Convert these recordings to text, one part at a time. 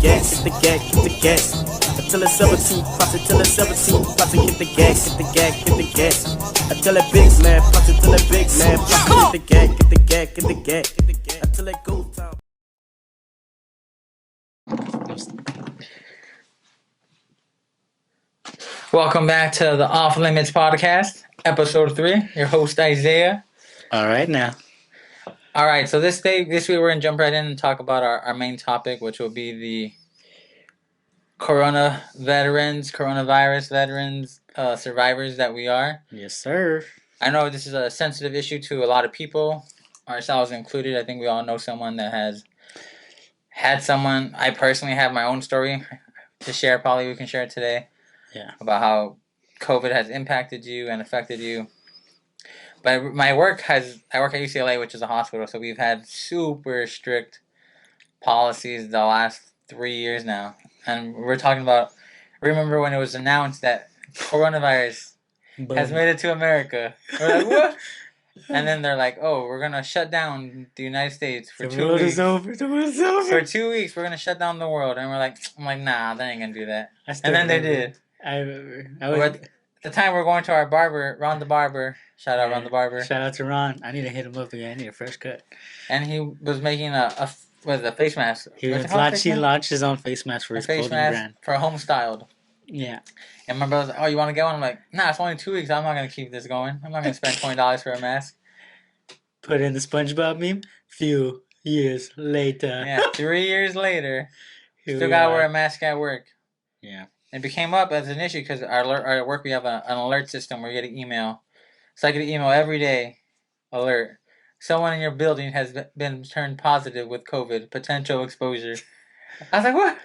gas, hit the gas, hit the gas. Until it's 17, plus it till it's 17, plus it hit the gas, hit the gas, hit the gas. Until it big man, plus it till it big man, plus it hit the gas, hit the gas, hit the gas, hit the gas. Until it go time. Welcome back to the Off Limits Podcast, episode 3. Your host Isaiah. All right now. All right, so this week we're gonna jump right in and talk about our main topic, which will be the coronavirus veterans, survivors that we are. Yes, sir. I know this is a sensitive issue to a lot of people, ourselves included. I think we all know someone that has had someone. I personally have my own story to share. Probably we can share it today. Yeah. About how COVID has impacted you and affected you. But I work at UCLA, which is a hospital, so we've had super strict policies the last 3 years now. And we're talking about, remember when it was announced that coronavirus has made it to America? We're like, what? And then they're like, oh, we're going to shut down the United States for 2 weeks. The world is over. For 2 weeks, we're going to shut down the world. And I'm like, nah, they ain't going to do that. And then they did. I remember. At the time we're going to our barber, Ron the Barber. Shout out Ron the Barber. Shout out to Ron. I need to hit him up again. I need a fresh cut. And he was making a face mask. He launched his own face mask for his clothing brand. For home styled. Yeah. And my brother's like, oh, you want to get one? I'm like, nah, it's only 2 weeks. I'm not going to keep this going. I'm not going to spend $20 for a mask. Put in the SpongeBob meme. Few years later. Yeah, 3 years later. Still got to wear a mask at work. Yeah. It became up as an issue because our work, we have an alert system where you get an email. So I get an email every day, alert. Someone in your building has been turned positive with COVID, potential exposure. I was like, what?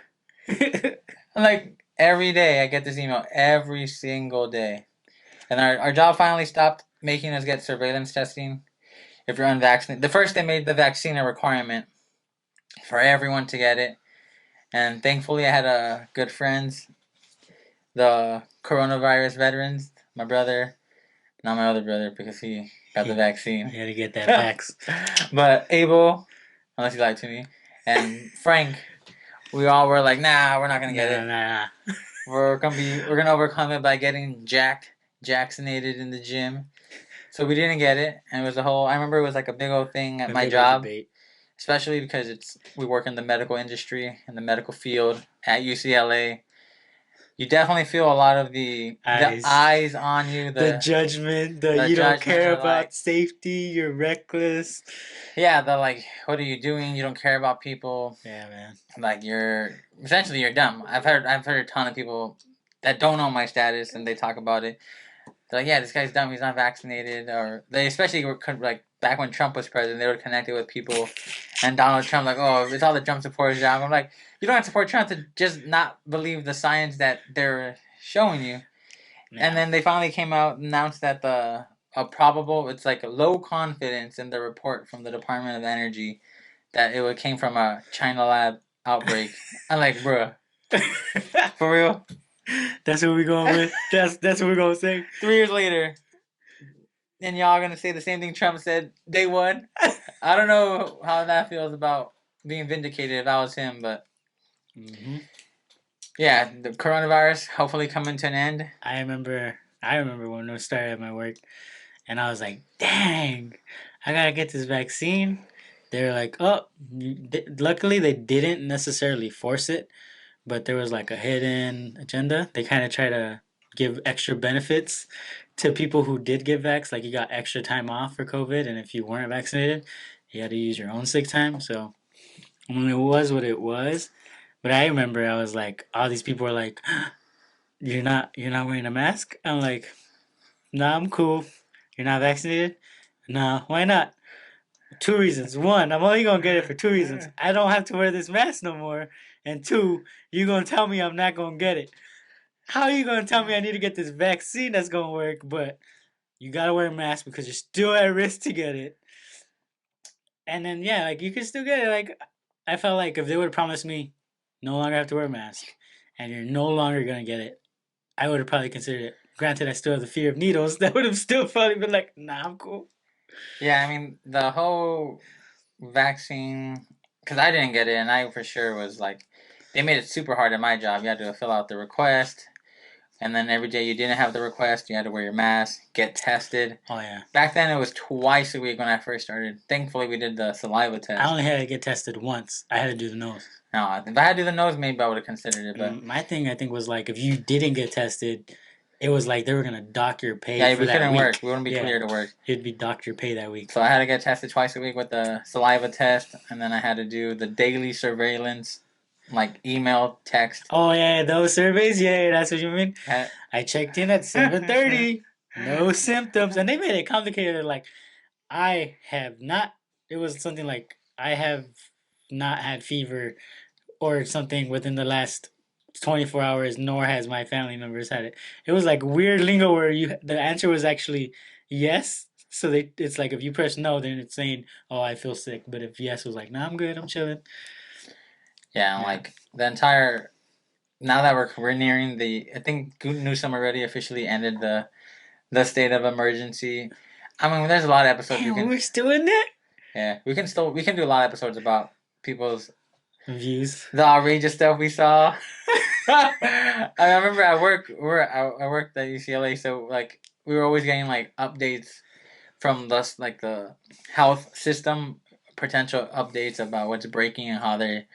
I'm like, every day I get this email, every single day. And our job finally stopped making us get surveillance testing if you're unvaccinated. The first they made the vaccine a requirement for everyone to get it. And thankfully I had good friends, the coronavirus veterans, my brother, not my other brother because he got the vaccine. You had to get that vax. But Abel, unless he lied to me, and Frank, we all were like, nah, we're not gonna get it. Nah. We're gonna overcome it by getting jacksinated in the gym. So we didn't get it, and it was I remember it was like a big old thing at my job, especially because we work in the medical industry, in the medical field at UCLA. You definitely feel a lot of the eyes on you. The judgment. You don't care about safety. You're reckless. Yeah, what are you doing? You don't care about people. Yeah, man. Like you're dumb. I've heard a ton of people that don't know my status and they talk about it. They're like, yeah, this guy's dumb. He's not vaccinated. Or they especially were like back when Trump was president, they were connected with people, and Donald Trump like, oh, it's all the Trump supporters job. I'm like, you don't have to support Trump to just not believe the science that they're showing you. Yeah. And then they finally came out and announced that it's like a low confidence in the report from the Department of Energy that it came from a China lab outbreak. I'm like, bruh, for real? That's what we're going with. That's what we're gonna say. 3 years later, and y'all gonna say the same thing Trump said day one. I don't know how that feels about being vindicated if I was him, but yeah, the coronavirus hopefully coming to an end. I remember when it started at my work, and I was like, dang, I gotta get this vaccine. They were like, oh, luckily they didn't necessarily force it, but there was like a hidden agenda. They kind of try to give extra benefits to people who did get vaxxed. Like you got extra time off for COVID, and if you weren't vaccinated, you had to use your own sick time. So I mean, it was what it was. But I remember I was like, all these people were like, you're not wearing a mask? I'm like, nah, I'm cool. You're not vaccinated? Nah, why not? 2 reasons. 1, I'm only going to get it for 2 reasons. I don't have to wear this mask no more. And 2, you're going to tell me I'm not going to get it. How are you going to tell me I need to get this vaccine that's going to work, but you got to wear a mask because you're still at risk to get it? And then, yeah, like, you can still get it. Like, I felt like if they would have promised me no longer have to wear a mask and you're no longer going to get it, I would have probably considered it. Granted, I still have the fear of needles. That would have still probably been like, nah, I'm cool. Yeah, I mean, the whole vaccine, because I didn't get it, and I for sure was like, They made it super hard at my job. You had to fill out the request, and then every day you didn't have the request, you had to wear your mask, get tested. Oh yeah. Back then, it was twice a week when I first started. Thankfully, we did the saliva test. I only had to get tested once. I had to do the nose. No, if I had to do the nose, maybe I would have considered it. But My thing, I think, was like if you didn't get tested, it was like they were gonna dock your pay. yeah, for we that couldn't week. work. We wouldn't be Yeah. clear to work. It'd be docked your pay that week. So I had to get tested twice a week with the saliva test, and then I had to do the daily surveillance, like email, text. Oh yeah, those surveys. Yeah, that's what you mean. Ha- I checked in at 7:30. No symptoms, and they made it complicated. Like I have not. It was something like I have not had fever or something within the last 24 hours, nor has my family members had it. It was like weird lingo where the answer was actually yes. So it's like if you press no, then it's saying, "Oh, I feel sick." But if yes was like, "No, I'm good, I'm chilling." Yeah, and Yeah. like the entire. Now that we're nearing I think Newsom already officially ended the state of emergency. I mean, there's a lot of episodes Damn, we can. we're still in it. Yeah, we can do a lot of episodes about people's Views. the outrageous stuff we saw. I remember at work, I worked at UCLA, so like we were always getting like updates from the health system, potential updates about what's breaking and how they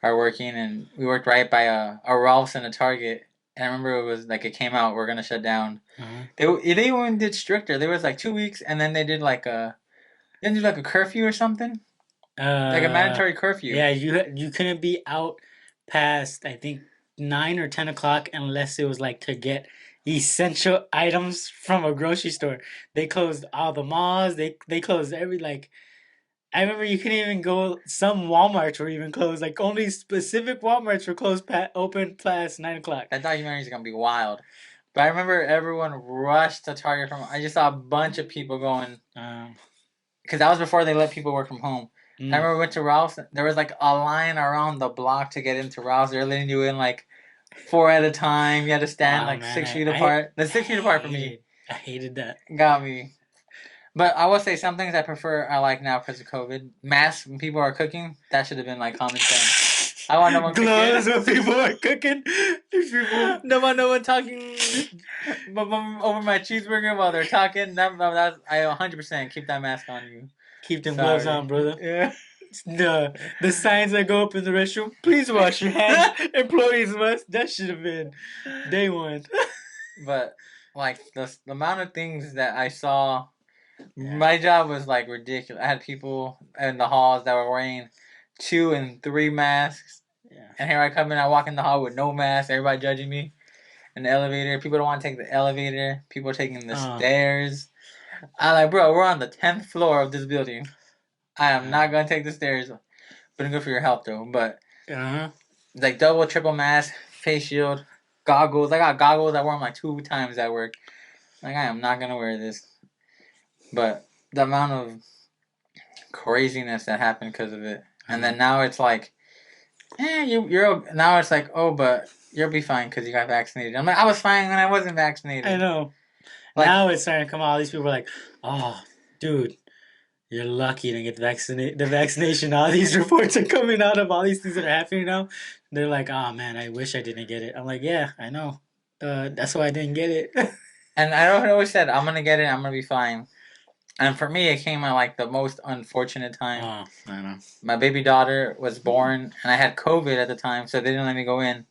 are working. And we worked right by a Ralph's and a Target. And I remember it was like it came out, we're gonna shut down. They even did stricter. There was like 2 weeks, and then they did like a curfew or something, like a mandatory curfew. Yeah, you couldn't be out past I think 9 or 10 o'clock unless it was like to get essential items from a grocery store. They closed all the malls. They closed every like. I remember you couldn't even go. Some WalMarts were even closed. Like only specific WalMarts were closed, open past 9 o'clock. That documentary is gonna be wild. But I remember everyone rushed to Target from. I just saw a bunch of people going because that was before they let people work from home. I remember we went to Ralph's. There was like a line around the block to get into Ralph's. They're letting you in like 4 at a time. You had to stand Wow, like man, 6 feet apart. The 6 feet apart for me I hated that. got me. But I will say some things I like now because of COVID. Masks when people are cooking, that should have been like common sense. I want no one Gloves cooking. when people are cooking. These people. No one talking over my cheeseburger while they're talking. That's I 100% keep that mask on you. Keep them Sorry. gloves on, brother. Yeah. The signs that go up in the restroom. Please wash your hands. Employees must. That should have been day one. But like the amount of things that I saw, Yeah. my job was like ridiculous. I had people in the halls that were wearing 2 and 3 masks, Yeah. and here I come in. I walk in the hall with no mask. Everybody judging me. In the elevator, people don't want to take the elevator. People are taking the stairs. I'm like, bro, we're on the 10th floor of this building. I am not gonna take the stairs. But good for your health though. But like double, triple mask, face shield, goggles. I got goggles. I wore them like 2 times at work. Like I am not gonna wear this. But the amount of craziness that happened because of it, and then now it's like, you're now it's like, oh, but you'll be fine because you got vaccinated. I'm like, I was fine when I wasn't vaccinated. I know. Like, now it's starting to come out. All these people are like, oh, dude, you're lucky to get the vaccination. All these reports are coming out of all these things that are happening now. They're like, oh, man, I wish I didn't get it. I'm like, yeah, I know. That's why I didn't get it. And I always said, I'm going to get it. I'm going to be fine. And for me, it came at like the most unfortunate time. Oh, I know. My baby daughter was born, and I had COVID at the time, so they didn't let me go in.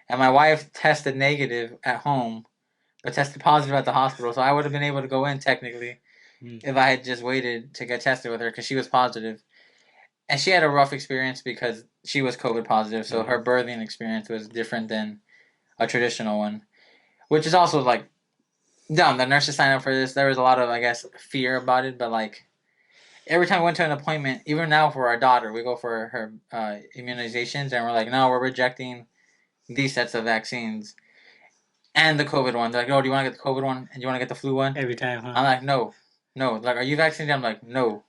And my wife tested negative at home, but tested positive at the hospital. So I would have been able to go in technically if I had just waited to get tested with her because she was positive. And she had a rough experience because she was COVID positive, so her birthing experience was different than a traditional one, which is also like dumb. The nurses signed up for this. There was a lot of, I guess, fear about it, but like every time we went to an appointment, even now for our daughter, we go for her immunizations, and we're like, no, we're rejecting these sets of vaccines and the COVID one. They're like, oh, do you want to get the COVID one and do you want to get the flu one? Every time, huh? I'm like, no. Like, are you vaccinated? I'm like, no.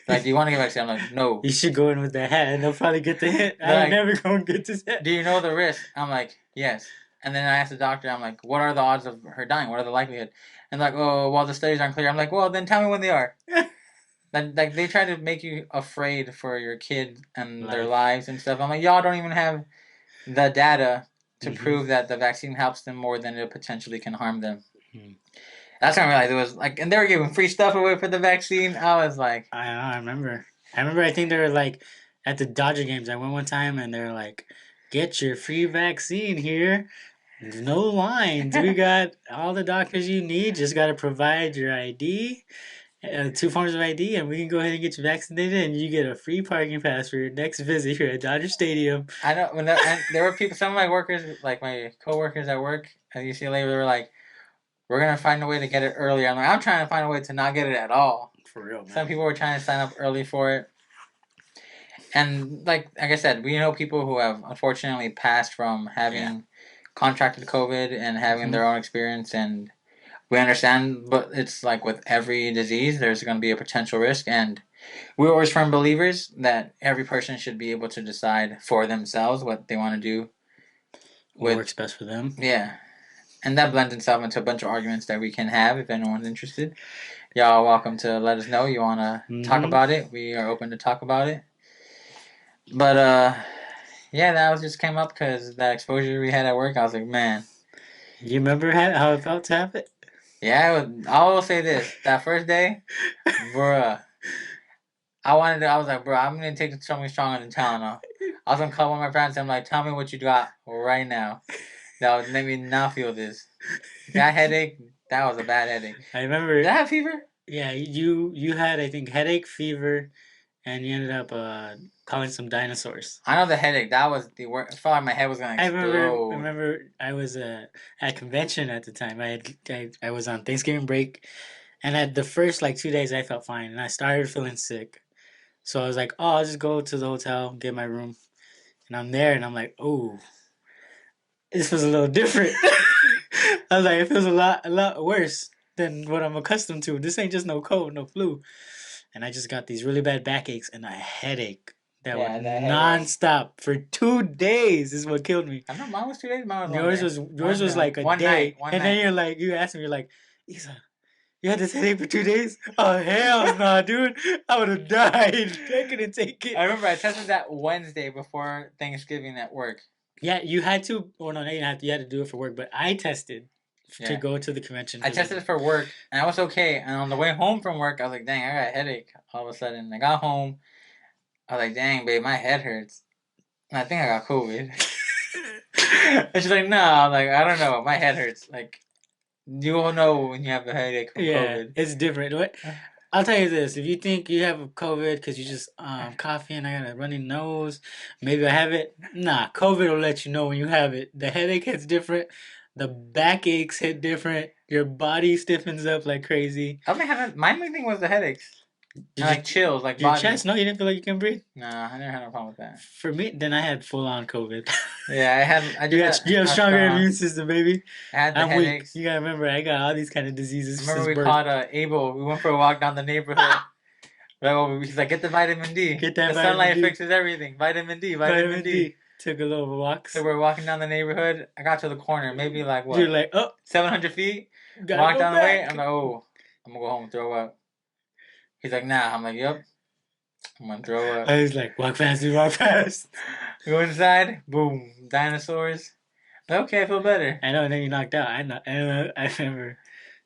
Like, do you want to get vaccinated? I'm like, no. You should go in with that hat, and they'll probably get the hint. They're I'm like, never going to get this hat. Do you know the risk? I'm like, yes. And then I asked the doctor, I'm like, what are the odds of her dying? What are the likelihood? And like, oh, well, the studies aren't clear. I'm like, well, then tell me when they are. Like they try to make you afraid for your kids and their lives and stuff. I'm like, y'all don't even have the data to Mhm. prove that the vaccine helps them more than it potentially can harm them. Mhm. That's when I realized it was like, and they were giving free stuff away for the vaccine. I was like, I know, I remember. I think they were like at the Dodger games. I went one time and they were like, "Get your free vaccine here. No lines. We got all the doctors you need. Just got to provide your ID, 2 forms of ID, and we can go ahead and get you vaccinated. And you get a free parking pass for your next visit here at Dodger Stadium." I know when and there were people, some of my workers, like my coworkers at work at UCLA, they were like, "We're gonna find a way to get it earlier." I'm like, I'm trying to find a way to not get it at all. For real, Some man. people were trying to sign up early for it, and like I said, we know people who have unfortunately passed from having contracted COVID and having Mhm. their own experience, and we understand. But it's like with every disease, there's going to be a potential risk, and we're always firm believers that every person should be able to decide for themselves what they want to do. What works best for them. Yeah, and that blends itself into a bunch of arguments that we can have if anyone's interested. Y'all are welcome to let us know you want to talk Mhm. about it. We are open to talk about it. But yeah, that was just came up because that exposure we had at work. I was like, man, You remember how it felt to have it? yeah. I will say this: that first day, bruh, I was like, bro, I'm gonna take something stronger than Tylenol. I was gonna call one of my friends. And I'm like, tell me what you got right now. That would make me not feel this. That headache. That was a bad headache. I remember. Did I have fever? Yeah, you had, I think, headache, fever, and you ended up calling some dinosaurs. I know the headache. That was the worst. I felt like my head was gonna I explode. remember I was at convention at the time. I was on Thanksgiving break, and at the first like 2 days I felt fine, and I started feeling sick. So I was like, oh, I'll just go to the hotel, get my room, and I'm there, and I'm like, oh, this was a little different. I was like, it feels a lot worse than what I'm accustomed to. This ain't just no cold, no flu. And I just got these really bad backaches and a headache that Yeah, would that headache. nonstop for 2 days is what killed me. I know mine was 2 days. Mine was Yours 1 day. was like a one day, night. One and night. then you're like, you asked me, you're like, Isa, you had this headache for 2 days? Oh hell no, dude! I would have died. I couldn't take it. I remember I tested that Wednesday before Thanksgiving at work. Yeah, you had to. Well, no, you didn't have to. You had to do it for work, but I tested to Yeah. go to the convention. I tested it for work, and I was okay. And on the way home from work, I was like, dang, I got a headache all of a sudden. I got home. I was like, dang, babe, my head hurts. And I think I got COVID. And she's like, no. I'm like, I don't know. My head hurts. Like, you will know when you have a headache from COVID. It's different. What? I'll tell you this: if you think you have COVID because you just coughing, I got a runny nose, maybe I have it. Nah, COVID will let you know when you have it. The headache hits different. The backaches hit different. Your body stiffens up like crazy. I think my main thing was the headaches. Did Like chills, like your body. chest? No, you didn't feel like you can breathe. Nah, I never had a problem with that. For me, then I had full on COVID. Yeah, You have stronger immune system, baby. I had the I'm headaches. weak. You gotta remember, I got all these kind of diseases. I remember since we birth. caught Abel. We went for a walk down the neighborhood. He's like, get the vitamin D. Get that the vitamin sunlight D. fixes everything. Vitamin D. Took a little walk. So we're walking down the neighborhood. I got to the corner, maybe like what? You're like, oh, 700 feet. Walk down the way. I'm like, oh, I'm gonna go home and throw up. He's like, nah. I'm like, yep. I'm gonna throw up. I was like, walk fast, dude, walk fast. Go inside. Boom. Dinosaurs. Okay, I feel better. I know, and then you knocked out. I remember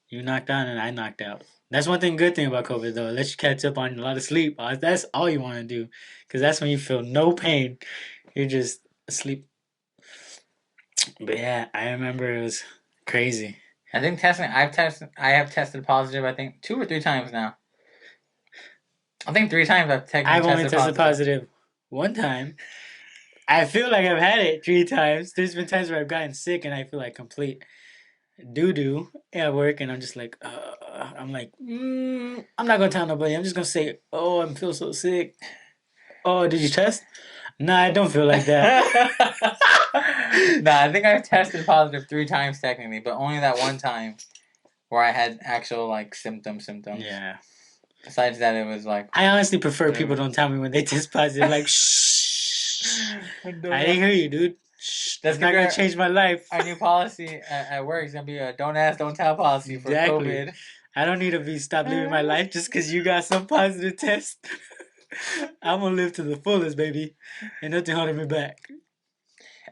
you knocked out and I knocked out. That's one good thing about COVID, though. It lets you catch up on a lot of sleep. That's all you want to do. Because that's when you feel no pain. You're just asleep. But yeah, I remember it was crazy. I think I have tested positive, I think 2 or 3 times now. I think 3 times I've only tested positive 1 time. I feel like I've had it 3 times. There's been times where I've gotten sick and I feel like complete doo-doo at work, and I'm just like, I'm like, I'm not gonna tell nobody. I'm just gonna say, oh, I feel so sick. Oh, did you test? Nah, I don't feel like that. Nah, I think I've tested positive 3 times technically, but only that 1 time where I had actual like symptoms. Yeah. Besides that, it was like, I honestly prefer people don't tell me when they test positive. Like, shh. I didn't hear you, dude. Shh. That's not gonna change my life. Our new policy at work is gonna be a don't ask, don't tell policy for COVID. I don't need to be stopped living my life just because you got some positive test. I'm gonna live to the fullest, baby. Ain't nothing holding me back.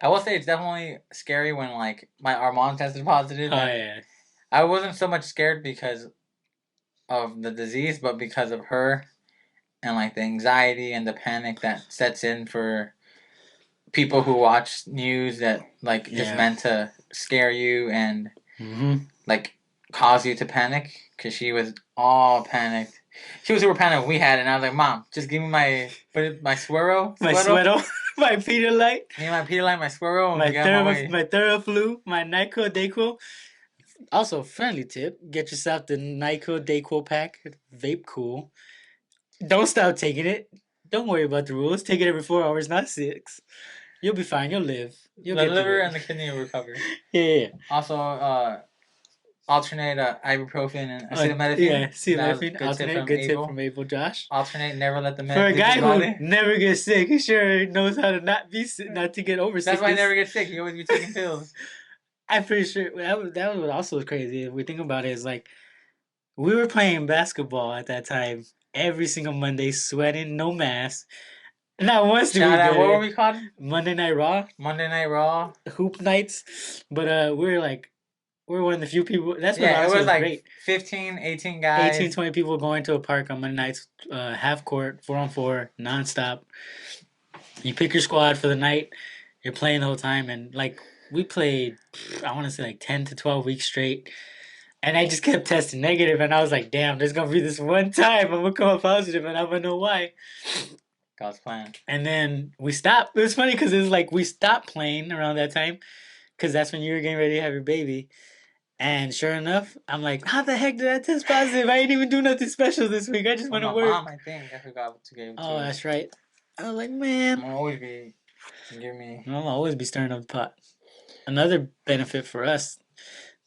I will say it's definitely scary when like our mom tested positive. Oh And yeah. I wasn't so much scared because of the disease, but because of her and like the anxiety and the panic that sets in for people who watch news that like is Yeah. meant to scare you and Mm-hmm. like cause you to panic. Because she was all panicked. She was super panicked. We had it, and I was like, "Mom, just give me my Swirl, My Sweato, sweater, my Pedialyte, give me my Pedialyte, my Swirl, and my get on my way." Theraflu, my Nyquil Dayquil. Also, friendly tip: get yourself the Nyquil Dayquil pack. Vape cool. Don't stop taking it. Don't worry about the rules. Take it every 4 hours, not 6. You'll be fine. You'll live. You'll The get through liver it. and the kidney will recover. Yeah. Also, alternate ibuprofen and Yeah. acetaminophen. See you That was a later. good tip Alternate. from Good tip Abel. from Abel Josh. Alternate, never let the For med a leave your guy who body. never gets sick, he sure knows how to not be sick, not to get over That's why I sickness. never get sick. You always be taking pills. I'm pretty sure that was what also was crazy. If we think about it, is like we were playing basketball at that time every single Monday, sweating, no mask. Not once did we Shout out, get what were it. we called? Monday Night Raw, Monday Night Raw. hoop nights, but we're one of the few people. That's what Yeah, it honestly was was like great. 15, 18 18, guys. 20 people going to a park on Monday nights, half court, 4-on-4, nonstop. You pick your squad for the night. You're playing the whole time, and like we played, I want to say like 10 to 12 weeks straight. And I just kept testing negative, and I was like, "Damn, there's gonna be this one time I'm gonna come up positive, and I'm gonna know why." God's plan. And then we stopped. It was funny because it was like we stopped playing around that time because that's when you were getting ready to have your baby. And sure enough, I'm like, "How the heck did I test positive? I didn't even do nothing special this week. I just Well, went to my work." mom, I think, I forgot to give it Oh, to. that's right. I was like, I'm "Man, gonna always be give me. I'll always be stirring up the pot." Another benefit for us,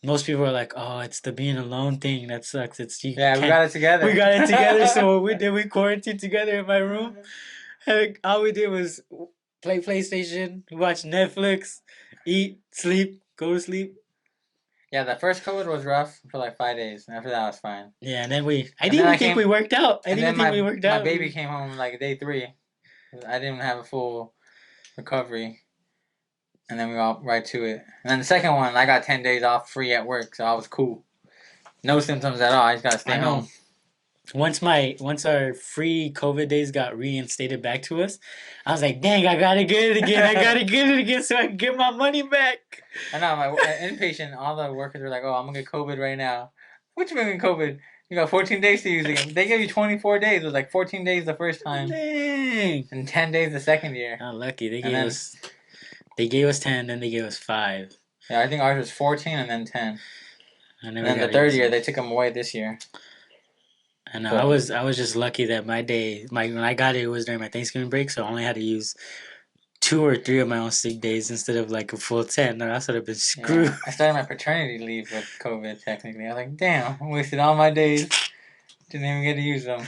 most people are like, "Oh, it's the being alone thing that sucks. It's you Yeah, we can't." got it together. We got it together, so what we did, we quarantined together in my room. And all we did was play PlayStation, watch Netflix, eat, sleep, go to sleep. Yeah, the first COVID was rough for like 5 days, and after that, I was fine. Yeah, and then I And didn't then even I think came, we worked out. I and didn't then even think we worked my out. baby came home like day 3. I didn't have a full recovery, and then we got right to it. And then the second one, I got 10 days off free at work, so I was cool. No symptoms at all. I just gotta stay I know. home. Once our free COVID days got reinstated back to us, I was like, "Dang, I gotta get it again! I gotta get it again so I can get my money back." I know my inpatient. All the workers were like, "Oh, I'm gonna get COVID right now." What you mean COVID? You got 14 days to use it. They gave you 24 days. It was like 14 days the first time, Dang, and 10 days the second year. not lucky. They And then gave us 10, then they gave us 5. yeah, I think ours was 14 and then 10. I And never then got the third used year it. they took them away this year. I know. But I was just lucky that when I got it, it was during my Thanksgiving break, so I only had to use 2 or 3 of my own sick days instead of like a full 10. Or else I'd have been screwed. yeah, I started my paternity leave with COVID. Technically, I was like, "Damn, I wasted all my days. Didn't even get to use them."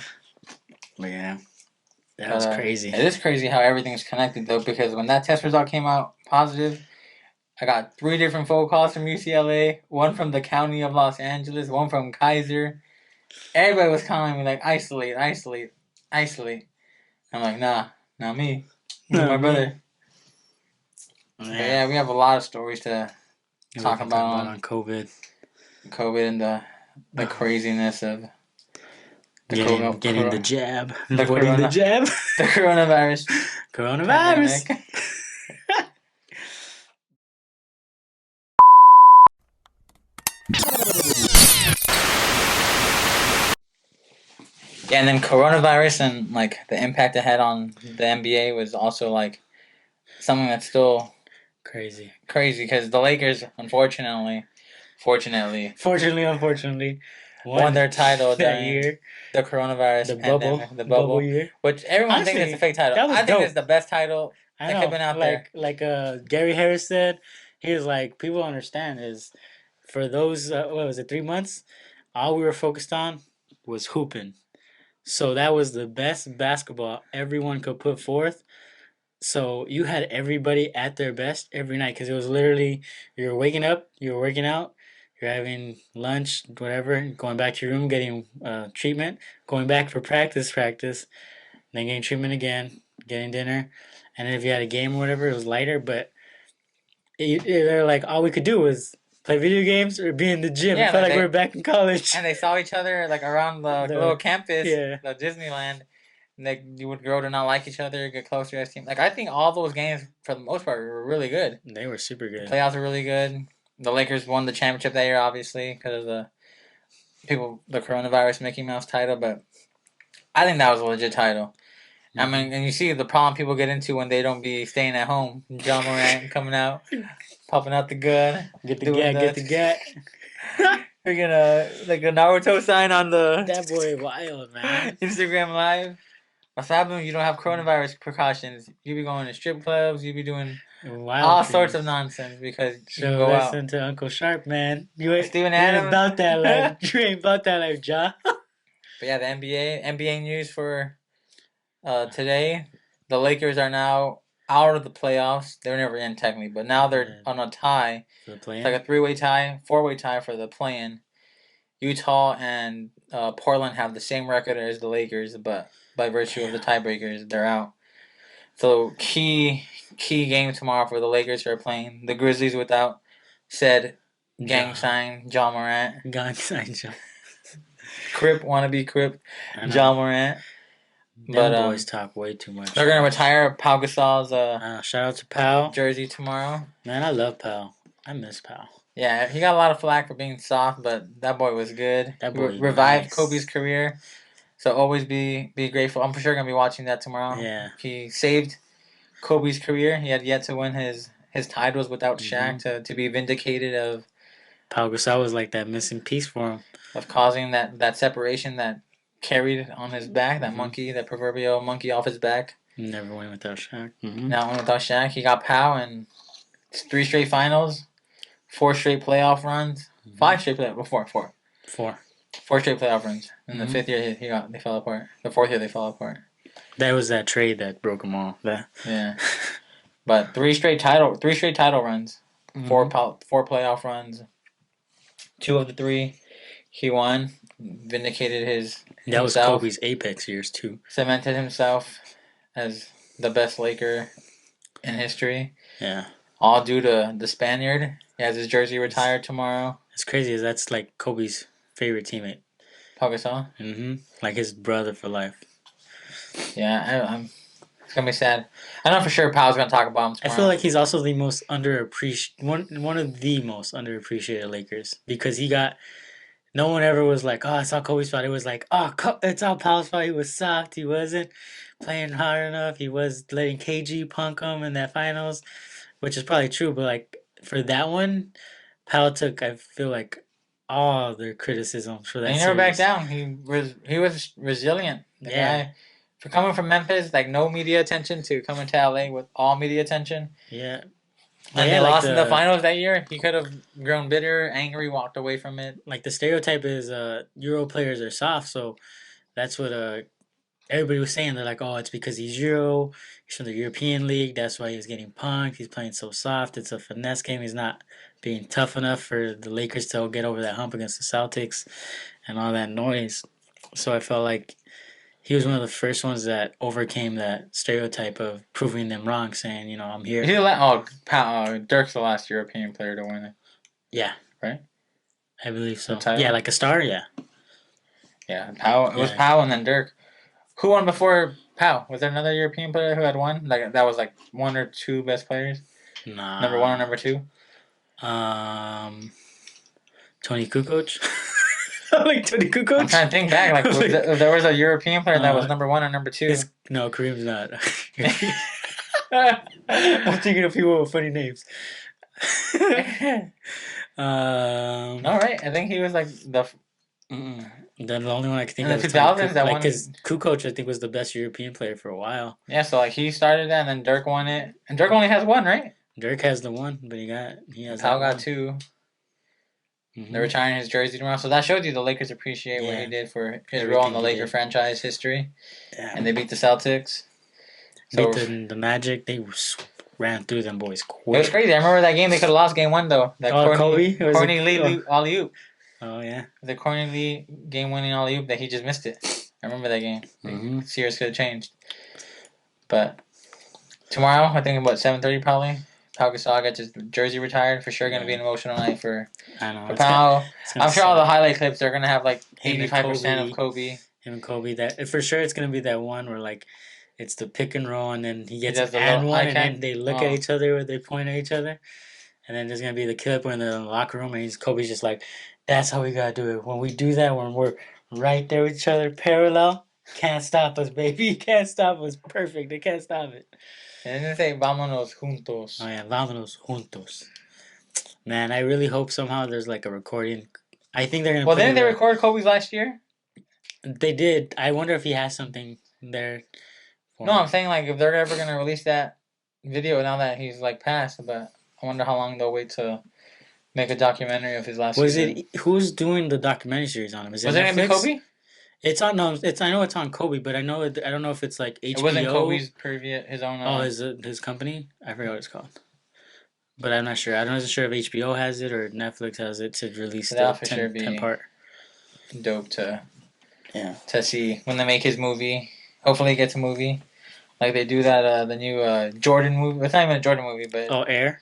But yeah, that was crazy. It is crazy how everything's connected though, because when that test result came out positive, I got 3 different phone calls from UCLA, one from the county of Los Angeles, one from Kaiser. Everybody was calling me like, isolate, isolate, isolate. I'm like, nah, not me. Not My me. brother. Yeah. But yeah, we have a lot of stories to We talk can about on COVID. COVID and the craziness of the Getting the jab. the Avoiding the jab. the coronavirus. Coronavirus. pandemic. Yeah, and then coronavirus and like the impact it had on the NBA was also like something that's still Crazy. crazy because the Lakers, unfortunately, Unfortunately, won their title that during year. the coronavirus The pandemic, the bubble, year. which everyone Honestly, thinks it's a fake title. that was I think dope. it's the best title I that know. could have been out there. Gary Harris said, he was like, people understand is for those what was it, 3 months, all we were focused on was hooping. So that was the best basketball everyone could put forth. So you had everybody at their best every night because it was literally you're waking up, you're working out, you're having lunch, whatever, going back to your room, getting treatment, going back for practice, then getting treatment again, getting dinner, and then if you had a game or whatever, it was lighter. But they're like, all we could do was play video games or be in the gym. Yeah, It felt like like we were back in college. and they saw each other like around the The- little campus, yeah. the Disneyland. And they you would grow to not like each other, get closer as team. Like I think all those games for the most part were really good. They were super good. Playoffs were really good. The Lakers won the championship that year, obviously, because of the coronavirus Mickey Mouse title. But I think that was a legit title. I mean, and you see the problem people get into when they don't be staying at home. John Morant coming out, popping out the gun, Get the doing gat, the- get the gat. freaking like a Naruto sign on the That boy wild, man. Instagram Live. What's happening? You don't have coronavirus precautions. You be going to strip clubs. You be doing Wild all things. sorts of nonsense because you So can go out. listen to Uncle Sharp, man. You ain't, Steven you ain't Adams. about that life. You ain't about that life, Ja. But yeah, the NBA news for today. The Lakers are now out of the playoffs. They were never in technically, but now they're on a tie. For the It's play-in. like a 3-way tie, 4-way tie for the play-in. Utah and Portland have the same record as the Lakers, but by virtue of the tiebreakers, they're out. So key game tomorrow for the Lakers who are playing the Grizzlies without said gang Ja. sign John Morant, Gang sign, Ja. Crip wannabe Crip I know. John Morant. Them but, boys talk way too much. They're gonna retire Pau Gasol's Shout out to Pal. jersey tomorrow. Man, I love Pal. I miss Pal. Yeah, he got a lot of flack for being soft, but that boy was good. That He boy revived nice. Kobe's career. So always be grateful. I'm for sure gonna be watching that tomorrow. Yeah. He saved Kobe's career. He had yet to win his titles without Mm-hmm. Shaq to be vindicated of Pau Gasol was like that missing piece for him. causing that separation that carried on his back, that Mhm. monkey, that proverbial monkey off his back. Never went without Shaq. Mm-hmm. Now went without Shaq. He got Pau in 3 straight finals, 4 straight playoff runs, 5 straight playoff before 4. 4 straight playoff runs. In the Mhm. 5th year, they fell apart. The 4th year, they fell apart. That was that trade that broke them all. That. Yeah, but 3 straight title runs, Mhm. 4 playoff runs. 2 of the 3, he won, vindicated That was himself, Kobe's apex years too. cemented himself as the best Laker in history. Yeah, All due to the Spaniard. He has his jersey retired tomorrow. it's crazy. That's like Kobe's favorite teammate. Pau Gasol. Mm-hmm. Like his brother for life. Yeah, I'm. It's gonna be sad. I know for sure Pau's gonna talk about him I tomorrow. feel like he's also the most underappreciated one of the most underappreciated Lakers because he got no one ever was like, oh, it's all Kobe's fault. It was like, oh, it's all Paul's fault. He was soft. He wasn't playing hard enough. He was letting KG punk him in that finals, which is probably true. But like for that one, Powell took I feel like all their criticism for that. And he never backed series. down. He was resilient. The Yeah. guy, for coming from Memphis, like no media attention, to coming to LA with all media attention. Yeah. And Yeah, they like lost in the finals that year. He could have grown bitter, angry, walked away from it. Like the stereotype is Euro players are soft, so that's what everybody was saying. They're like, oh, it's because he's Euro, he's from the European League, that's why he's getting punked. He's playing so soft. It's a finesse game. He's not being tough enough for the Lakers to get over that hump against the Celtics and all that noise. So I felt like he was one of the first ones that overcame that stereotype of proving them wrong, saying, you know, I'm here. Dirk's the last European player to win it. Yeah. Right? I believe so. The title? Yeah, like a star, yeah. Yeah, Powell. It was Yeah. Powell and then Dirk. Who won before Powell? Was there another European player who had won? Like that was like 1 or 2 best players. Nah. Number 1 or number 2. Tony Kukoc. Like Tony Kukoc. I'm trying to think back. Like if there was a European player that was number 1 or number 2. No, Kareem's not. I'm thinking of people with funny names. All right, I think he was like the. Then the only one I can think In of the is Tony 2000s, that Kukoc. one- Because Kukoc, I think, was the best European player for a while. Yeah, so like he started that, and then Dirk won it, and Dirk only has 1, right? Dirk has the one, but he has Powell that got one. 2. Mhm. They're retiring his jersey tomorrow, so that shows you the Lakers appreciate what Yeah. he did for his Everything role in the he Laker did. franchise history, Yeah. and they beat the Celtics. So Beat the Magic. They ran through them boys it was quick. crazy. I remember that game. They could have lost game 1 though. That Oh, Kobe? Was Corny it- Lee alley oop. Oh yeah. The Corny Lee game winning alley oop that he just missed it. I remember that game. Mhm. Series could have changed. But tomorrow, I think about 7:30 probably. Pau Gasol gets his jersey retired. For sure, going to be an emotional night for I know. Pau. Gonna I'm sure all the suck. highlight clips they're going to have like Him and 85% of Kobe. Him and Kobe. That for sure, it's gonna be that one where like it's the pick and roll, and then he gets does the an and little one, eye and catch. then they look at each other or they point at each other, and then there's gonna be the clip when they're in the locker room, and Kobe's just like, "That's how we gotta do it. When we do that, when we're right there with each other, parallel, can't stop us, baby. Can't stop us. Perfect. They can't stop it." And then they say, "Vámonos juntos." Oh yeah, vámonos juntos. Man, I really hope somehow there's like a recording. I think they're gonna. Well, didn't they record Kobe's last year? They did. I wonder if he has something there. No, I'm saying like if they're ever gonna release that video now that he's like passed, but I wonder how long they'll wait to make a documentary of his last season. Who's doing the documentary series on him? Was it gonna be Kobe? It's on I know it's on Kobe, but I don't know if it's like HBO. It wasn't Kobe's previous his own. His company. I forgot what it's called. But I'm not sure. I'm not sure if HBO has it or Netflix has it to release the 10 part. Dope to see when they make his movie. Hopefully, he gets a movie like they do that the new Jordan movie. It's not even a Jordan movie, but Air.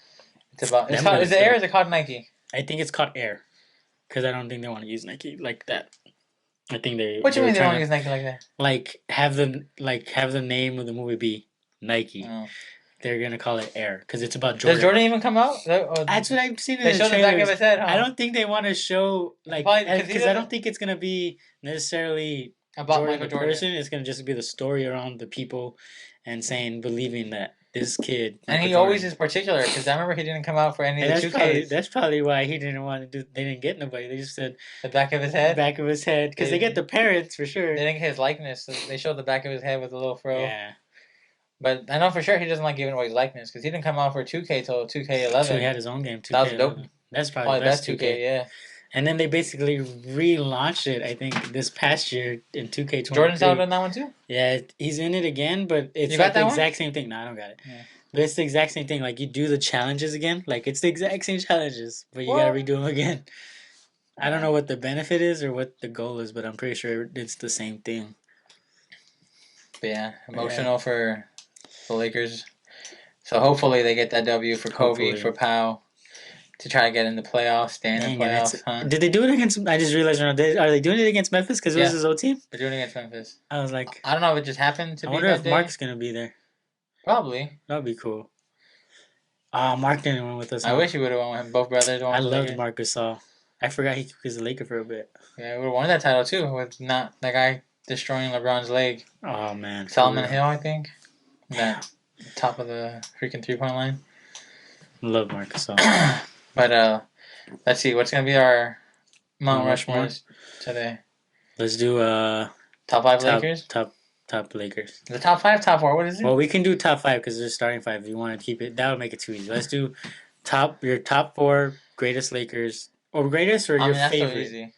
It's about. It's called. Is it Air? Or is it called Nike? I think it's called Air, because I don't think they want to use Nike like that. I think they. What do you mean they don't use Nike like that? Like have the name of the movie be Nike. Oh. They're gonna call it Air because it's about Jordan. Does Jordan even come out? That's what I've seen in the trailers. They show the back of his head. Huh? I don't think they want to show like because I don't think it's gonna be necessarily about Michael Jordan. Person. It's gonna just be the story around the people and believing that this kid. And he always is particular because I remember he didn't come out for any of the 2Ks. That's probably why he didn't want to do. They didn't get nobody. They just said the back of his head. Back of his head because they get the parents for sure. They didn't get his likeness. So they showed the back of his head with a little fro. Yeah. But I know for sure he doesn't like giving away his likeness because he didn't come out for 2K till 2K11. So he had his own game. 2K11. That was dope. That's probably the best 2K. Yeah. And then they basically relaunched it. I think this past year in 2K23. Jordan's out on that one too. Yeah, he's in it again, but it's like the exact same thing. No, I don't got it. Yeah. But it's the exact same thing. Like you do the challenges again. Like it's the exact same challenges, but you gotta redo them again. I don't know what the benefit is or what the goal is, but I'm pretty sure it's the same thing. But yeah, emotional for the Lakers. So hopefully they get that W for Kobe, for Pau, to try to get in the playoffs, stay in the playoffs. Huh? Did they do it against? I just realized. Are they doing it against Memphis because it was his old team? They're doing it against Memphis. I was like, I don't know if it just happened to be. I wonder if Mark's gonna be there. Probably. That'd be cool. Mark didn't win with us. I wish he would have won with him. Both brothers won. I loved Marc Gasol. I forgot he was a Laker for a bit. Yeah, we would have won that title too with not that guy destroying LeBron's leg. Oh man, Solomon Hill, I think. That top of the freaking 3-point line. Love Marc Gasol. But let's see what's gonna be our Mount Rushmore today. Let's do top 5 Lakers. Top Lakers. The top 5, top 4. What is it? Well, we can do top 5 because there's starting 5. If you want to keep it, that would make it too easy. Let's do your top 4 greatest Lakers, or greatest, or your favorite. That's so easy.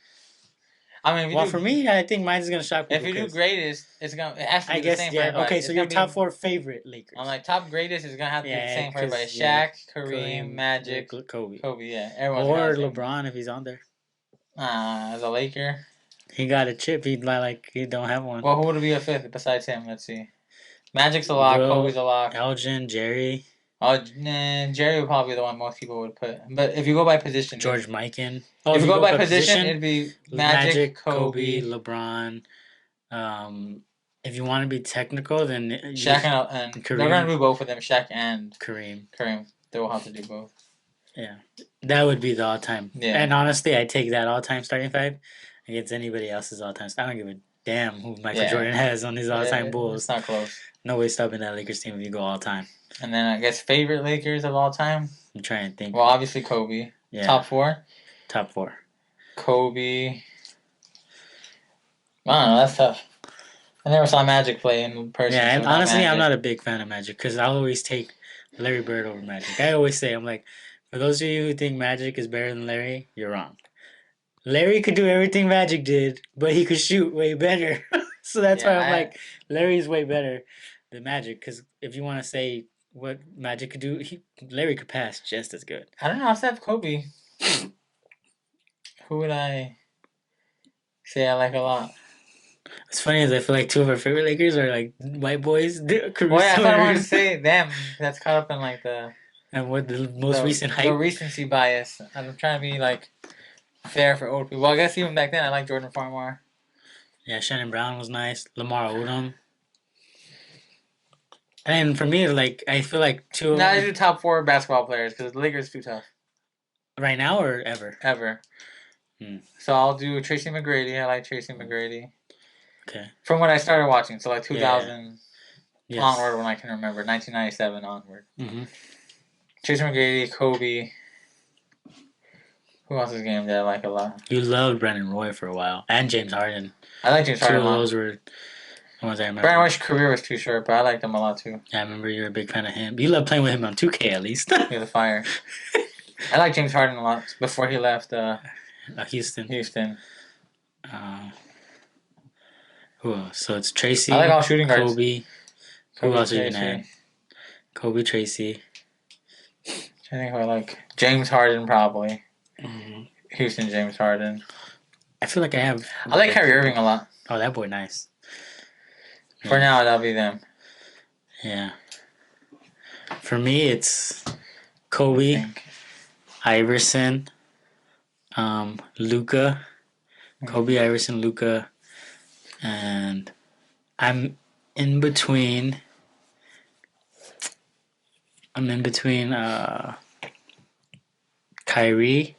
I mean, for me, I think mine's gonna shock people. If you do greatest, it has to be the same for everybody. Okay, so your top 4 favorite Lakers. I'm like top greatest is gonna have to be the same for everybody. Shaq, Kareem, Magic, Kobe. Yeah, everyone. Or LeBron if he's on there. As a Laker. He got a chip. He don't have one. Well, who would be a 5th besides him? Let's see. Magic's a lock. Kobe's a lock. Elgin, Jerry. Oh, Jerry would probably be the one most people would put. But if you go by position, George Mikan. Oh, if you go by position, it'd be Magic, Kobe, LeBron. If you want to be technical, then Shaq and Kareem. They're gonna do both of them. Shaq and Kareem. They will have to do both. Yeah, that would be the all-time. Yeah. And honestly, I take that all-time starting 5 against anybody else's all-time. I don't give a damn who Michael Jordan has on these all-time Bulls. It's not close. Nobody's stopping that Lakers team if you go all-time. And then I guess favorite Lakers of all time. I'm trying to think. Well, obviously Kobe. Yeah. Top 4. Top 4. Kobe. I don't know. That's tough. I never saw Magic play in person. Yeah, and honestly, I'm not a big fan of Magic because I'll always take Larry Bird over Magic. I always say, I'm like, for those of you who think Magic is better than Larry, you're wrong. Larry could do everything Magic did, but he could shoot way better. So that's why I'm like, Larry's way better than Magic because if you want to say what Magic could do, Larry could pass just as good. I don't know. I still have Kobe. Who would I say I like a lot? What's funny is I feel like 2 of our favorite Lakers are like white boys. Well, yeah, I thought I wanted to say them. That's caught up in like the And what the most recent The hype? recency bias. I'm trying to be like fair for old people. Well, I guess even back then I liked Jordan Farmar. Yeah, Shannon Brown was nice. Lamar Odom. And for me, like I feel like two of Now I them do top 4 basketball players because the Lakers too tough right now or ever. ever. Hmm. So I'll do Tracy McGrady. I like Tracy McGrady Okay. from when I started watching. So like Yeah. 2000 Yes. onward, when I can remember, 1997 onward. Mm-hmm. Tracy McGrady, Kobe. Who else's game did I like a lot? You loved Brandon Roy for a while, and James Harden. I like James Two Harden of a lot. those were the ones I remember. Brandon Roy's career was too short, but I liked him a lot too. Yeah, I remember you were a big fan of him. You loved playing with him on 2K at least. He was a fire. I like James Harden a lot before he left Houston. Houston. Who else? So it's Tracy. I like all shooting guards. Kobe. Who else are you Tracy. gonna add? Kobe, Tracy. I think I like James Harden probably. Mm-hmm. Houston James Harden. I feel like I have. I like Kyrie Irving a lot. Oh, that boy, nice. For now, that'll be them. Yeah. For me, it's I Kobe, think. Iverson, Luca. Kobe, Iverson, Luca, and I'm in between. Kyrie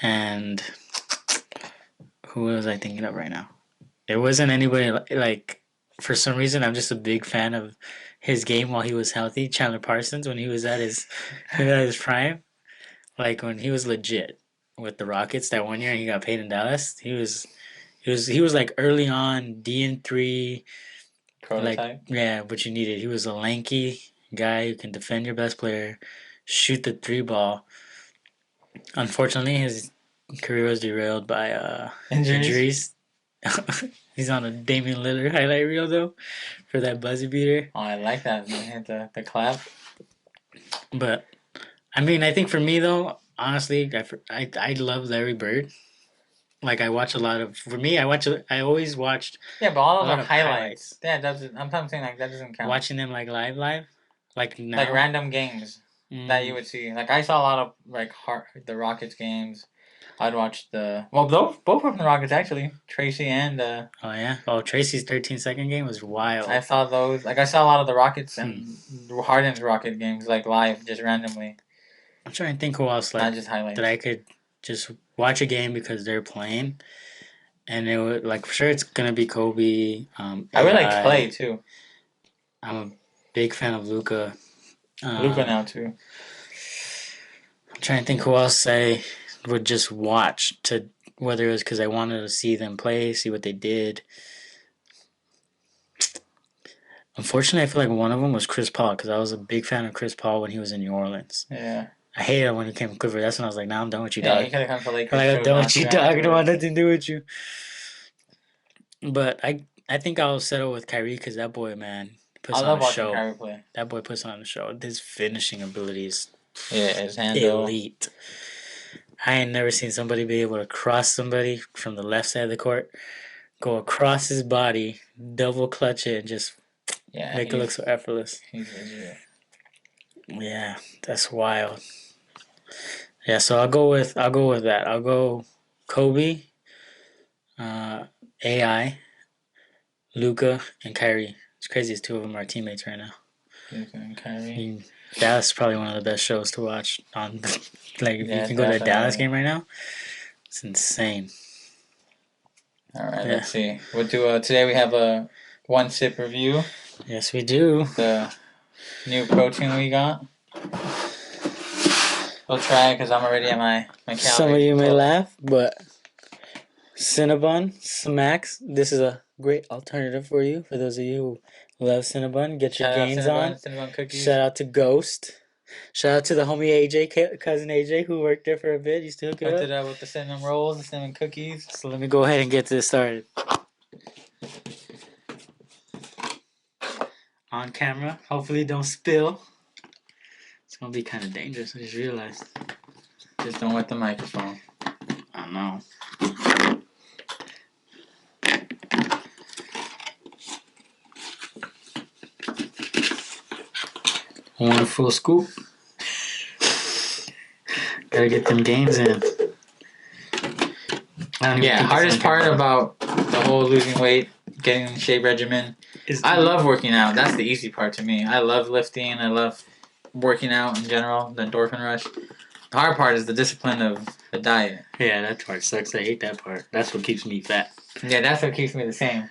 and who was I thinking of right now? It wasn't anybody like. For some reason, I'm just a big fan of his game while he was healthy. Chandler Parsons when he was at his prime, like when he was legit with the Rockets that one year and he got paid in Dallas. He was like early on D3 Prototype. like yeah, what you needed. He was a lanky guy who can defend your best player, shoot the 3 ball. Unfortunately, his career was derailed by injuries. He's on a Damian Lillard highlight reel though for that buzzer beater. Oh, I like that. The clap. But I mean, I think for me though, honestly, I love Larry Bird. Like I watch a lot of. For me, I always watched Yeah, but all a of lot the of highlights. Yeah, doesn't. I'm saying like that doesn't count. watching them like live, like now. Like random games that you Mm. would see. Like I saw a lot of like the Rockets games. I'd watch both from the Rockets actually. Tracy and Oh yeah. Oh, Tracy's 13-second game was wild. I saw those. Like I saw a lot of the Rockets and Harden's Rocket games like live, just randomly, I'm trying to think who else not like just highlights. that I could just watch a game because they're playing, and it would like for sure it's gonna be Kobe. I really like AI. Clay too. I'm a big fan of Luca. Luka now too. I'm trying to think who else I would just watch to whether it was because I wanted to see them play, see what they did. Unfortunately, I feel like one of them was Chris Paul because I was a big fan of Chris Paul when he was in New Orleans. Yeah. I hated it when he came to Clippers. That's when I was like, "Nah, I'm done with you, Yeah, dog. he could have come to Lakers. Like, I'm too, done not with you, too dog. I afterwards. don't want nothing to do with you." But I think I'll settle with Kyrie because that boy, man, puts I on love a watching show. Kyrie play. That boy puts on a show. His finishing abilities Yeah, his handle. elite. I ain't never seen somebody be able to cross somebody from the left side of the court, go across his body, double clutch it, and just Yeah, make it look so effortless. He's legit. Yeah, that's wild. Yeah, so I'll go with that. I'll go Kobe, AI, Luca, and Kyrie. It's crazy. Two of them are teammates right now. Luka and Kyrie. Dallas is probably one of the best shows to watch on. Like if Yeah, you can go to a Dallas definitely. game right now, it's insane. All right, Yeah. let's see. We'll do today. We have a one sip review. Yes, we do. The new protein we got. We'll try it because I'm already at my calories. Some of you may laugh, but Cinnabon Smacks. This is a great alternative for you. For those of you who love Cinnabon, get your Shout out gains Cinnabon, on. Cinnabon cookies. Shout out to Ghost. Shout out to the homie AJ, cousin AJ, who worked there for a bit. Used to hook Hooked it it up. up with the cinnamon rolls, the cinnamon cookies. So let me go ahead and get this started. On camera. Hopefully don't spill. It's gonna be kind of dangerous. I just realized. Just don't wet the microphone. I know. One full scoop. Gotta get them gains in. Yeah, hardest part about the whole losing weight, getting in shape regimen. I love working out. That's the easy part to me. I love lifting. I love working out in general, the endorphin rush. The hard part is the discipline of the diet. Yeah, that part sucks. I hate that part. That's what keeps me fat. Yeah, that's what keeps me the same.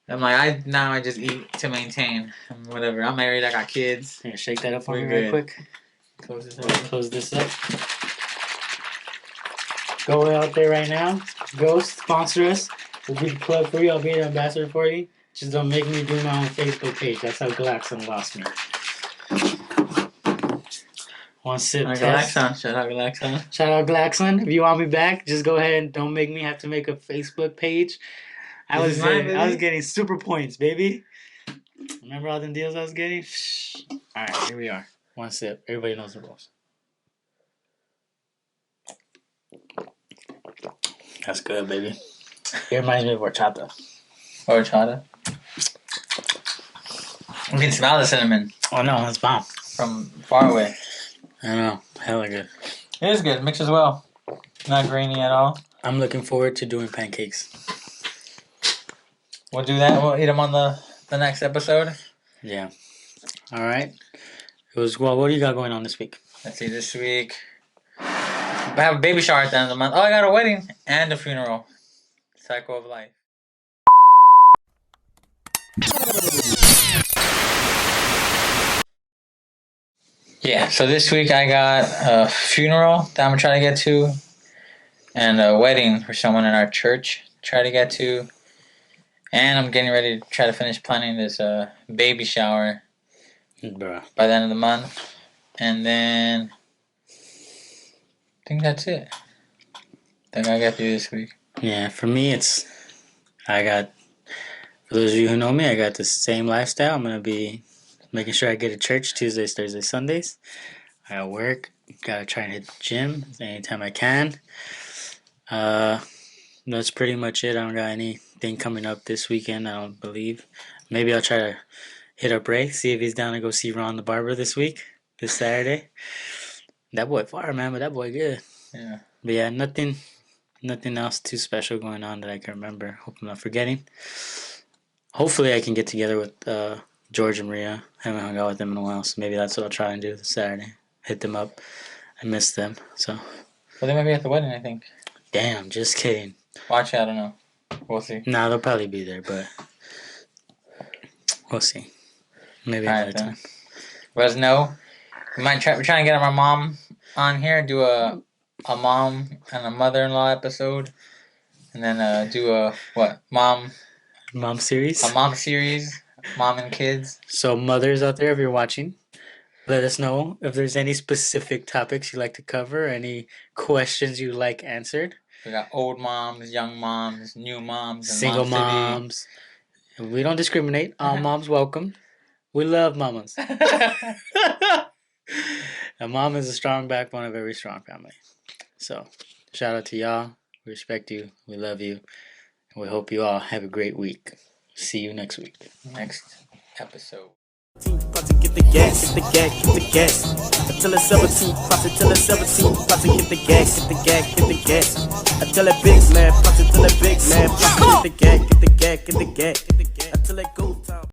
I'm like, I just eat to maintain. Whatever. I'm married. I got kids. Here, shake that up for me We're real good. quick. Close this Close this up. Go out there right now. Ghost, sponsor us. We'll be the plug for you. I'll be the ambassador for you. Just don't make me do my own Facebook page. That's how Glaxon lost me. One sip test. Glaxon. Shout out Glaxon. Shout out Glaxon. If you want me back, just go ahead and don't make me have to make a Facebook page. I was getting super points, baby. Remember all them deals I was getting? Alright, here we are. One sip. Everybody knows the rules. That's good, baby. It reminds me of horchata. Horchata. You can smell the cinnamon Oh no, that's bomb. from far away. I know. Hella good. It is good. Mixes well. Not grainy at all. I'm looking forward to doing pancakes. We'll do that. We'll eat them on the next episode. Yeah. Alright. It was, well, what do you got going on this week? Let's see, this week. I have a baby shower at the end of the month. Oh, I got a wedding and a funeral. Cycle of life. Yeah, so this week I got a funeral that I'm going to try to get to. And a wedding for someone in our church to try to get to. And I'm getting ready to try to finish planning this baby shower Bruh. by the end of the month. And then I think that's it. I think I got through this week. Yeah, for me, for those of you who know me, I got the same lifestyle. I'm going to be making sure I get to church Tuesdays, Thursdays, Sundays. I got work. Got to try and hit the gym anytime I can. That's pretty much it. I don't got anything coming up this weekend, I don't believe. Maybe I'll try to hit up Ray, see if he's down to go see Ron the Barber this Saturday. That boy far, man, but that boy good. Yeah. But yeah, nothing else too special going on that I can remember. Hope I'm not forgetting. Hopefully I can get together with George and Maria. I haven't hung out with them in a while, so maybe that's what I'll try and do this Saturday. Hit them up. I miss them, so. But they might be at the wedding, I think. Damn, just kidding. Watch it, I don't know. We'll see. Nah, they'll probably be there, but we'll see. Maybe another time. Let us know. We're trying to get my mom on here, do a mom and a mother-in-law episode, and then do a mom series. A mom series, mom and kids. So mothers out there, if you're watching, let us know if there's any specific topics you'd like to cover, any questions you'd like answered. We got old moms, young moms, new moms, and single moms. We don't discriminate. All moms welcome. We love mamas. A mom is a strong backbone of every strong family. So, shout out to y'all. We respect you. We love you. And we hope you all have a great week. See you next week. Next episode. About to get the gas, get the gas, get the gas. Until it's 17, pass it till it's 17. About to get the gas, get the gas, get the gas. Until it big man, pass it till it big man. Pass it, get the gas, get the gas, get the gas. Until it go time.